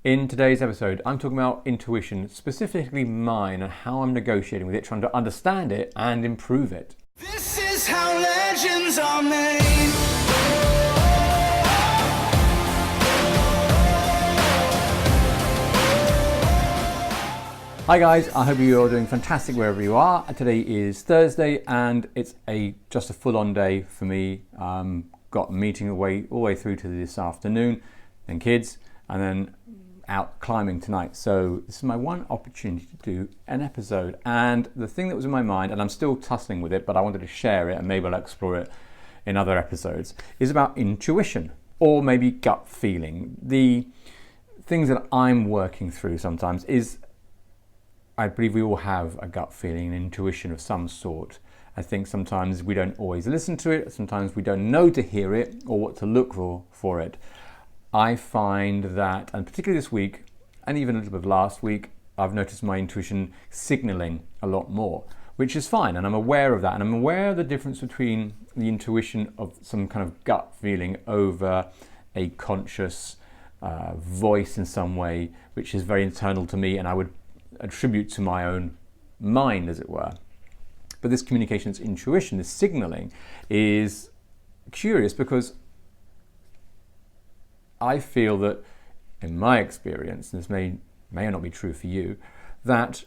In today's episode, I'm talking about intuition, specifically mine, and how I'm negotiating with it, trying to understand it and improve it. This is how legends are made. Hi guys, I hope you're doing fantastic wherever you are. Today is Thursday and it's just a full-on day for me. Got a meeting all the way through to this afternoon, then kids, and then out climbing tonight. So this is my one opportunity to do an episode. And the thing that was in my mind, and I'm still tussling with it, but I wanted to share it and maybe I'll explore it in other episodes, is about intuition or maybe gut feeling. The things that I'm working through sometimes is, I believe we all have a gut feeling, an intuition of some sort. I think sometimes we don't always listen to it, sometimes we don't know to hear it or what to look for it. I find that, and particularly this week, and even a little bit last week, I've noticed my intuition signaling a lot more, which is fine, and I'm aware of that, and I'm aware of the difference between the intuition of some kind of gut feeling over a conscious voice in some way, which is very internal to me, and I would attribute to my own mind, as it were. But this communications intuition, this signaling, is curious because I feel that, in my experience, and this may or not be true for you, that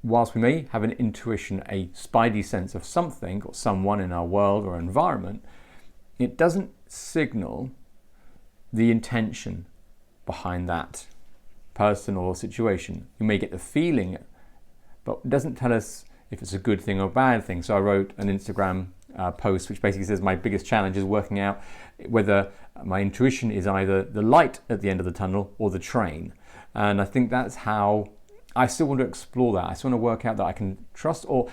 whilst we may have an intuition, a spidey sense of something or someone in our world or environment, it doesn't signal the intention behind that person or situation. You may get the feeling, but it doesn't tell us if it's a good thing or a bad thing. So I wrote an Instagram post which basically says my biggest challenge is working out whether my intuition is either the light at the end of the tunnel or the train. And I think that's how I still want to explore that. I still want to work out that I can trust or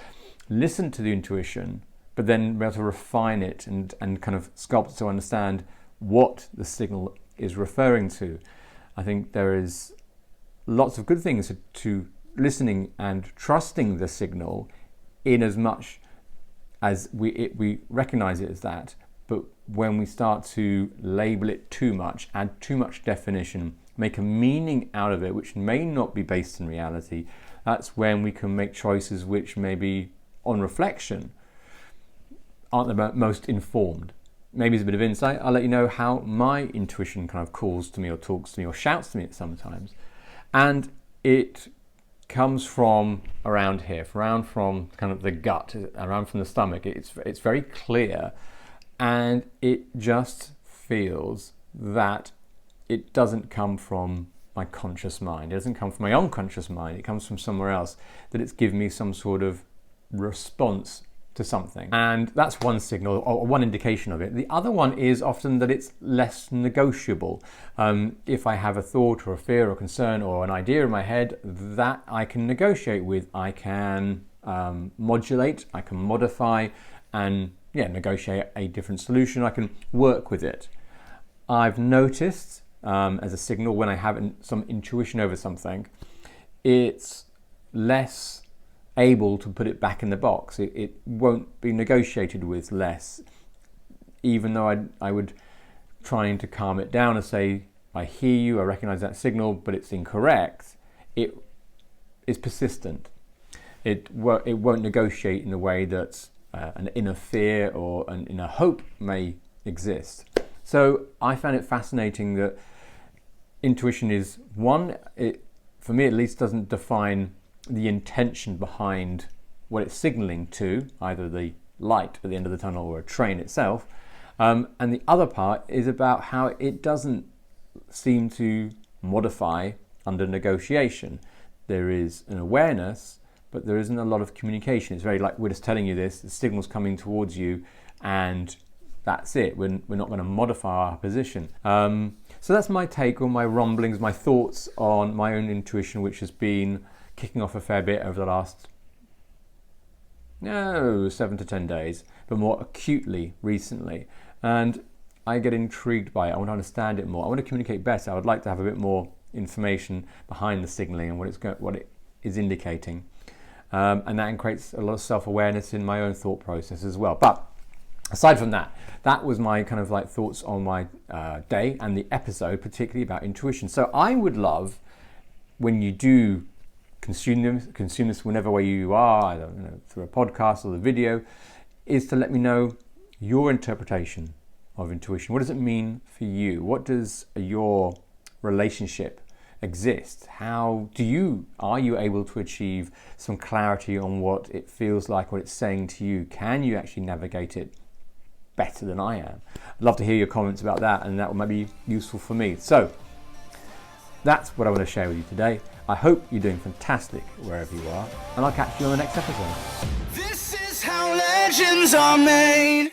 listen to the intuition, but then be able to refine it and kind of sculpt it to understand what the signal is referring to. I think there is lots of good things to listening and trusting the signal, in as much as we recognize it as that. But when we start to label it too much, add too much definition, make a meaning out of it which may not be based in reality, that's when we can make choices which maybe on reflection aren't the most informed. Maybe it's a bit of insight. I'll let you know how my intuition kind of calls to me or talks to me or shouts to me at sometimes. And it comes from around here, around from kind of the gut, around from the stomach. It's very clear, and it just feels that it doesn't come from my conscious mind. It doesn't come from my unconscious mind. It comes from somewhere else, that it's given me some sort of response to something. And that's one signal or one indication of it. The other one is often that it's less negotiable. If I have a thought or a fear or concern or an idea in my head that I can negotiate with, I can modulate, I can modify and negotiate a different solution. I can work with it. I've noticed as a signal when I have some intuition over something, it's less able to put it back in the box. It won't be negotiated with less, even though I would trying to calm it down and say, I hear you, I recognize that signal, but it's incorrect. It is persistent. It won't negotiate in the way that an inner fear or an inner hope may exist. So I found it fascinating that intuition is one, for me at least, doesn't define the intention behind what it's signaling to, either the light at the end of the tunnel or a train itself. And the other part is about how it doesn't seem to modify under negotiation. There is an awareness, but there isn't a lot of communication. It's very like we're just telling you this, the signal's coming towards you, and that's it. We're not going to modify our position. So that's my take on my rumblings, my thoughts on my own intuition, which has been kicking off a fair bit over the last 7 to 10 days, but more acutely recently. And I get intrigued by it. I want to understand it more. I want to communicate better. I would like to have a bit more information behind the signaling and what it is indicating. And that creates a lot of self-awareness in my own thought process as well. But aside from that, that was my kind of like thoughts on my day and the episode, particularly about intuition. So I would love, when you do consume this whenever way you are, either through a podcast or the video, is to let me know your interpretation of intuition. What does it mean for you? What does your relationship exist? Are you able to achieve some clarity on what it feels like, what it's saying to you? Can you actually navigate it better than I am? I'd love to hear your comments about that, and that might be useful for me. So that's what I want to share with you today. I hope you're doing fantastic wherever you are, and I'll catch you on the next episode. This is how legends are made.